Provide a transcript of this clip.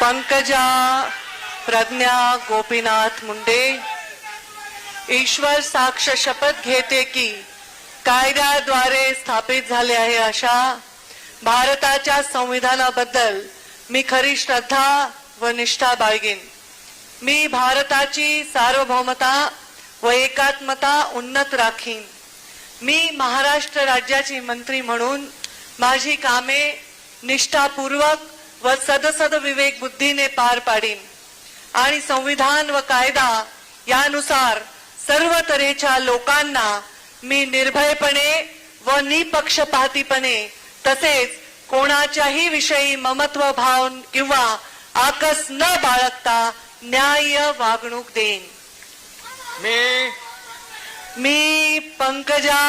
पंकजा प्रज्ञा गोपीनाथ मुंडे ईश्वर साक्ष शपथ घेते की कायद्याद्वारे स्थापित झाले आहे अशा भारताच्या संविधानाबद्दल मी खरी श्रद्धा व निष्ठा बाळगीन. मी भारताची सार्वभौमता व एकात्मता उन्नत राखीन. मी महाराष्ट्र राज्याची मंत्री म्हणून माझी कामे निष्ठापूर्वक व सदसद विवेक बुद्धीने पार पाडीन आणि संविधान व कायदा यानुसार सर्व तऱ्हेच्या लोकांना मी निर्भयपणे व निपक्षपातीपणे तसेच कोणाच्याही विषयी ममत्व भाव किंवा आकस न बाळगता न्याय्य वागणूक देईन. मी पंकजा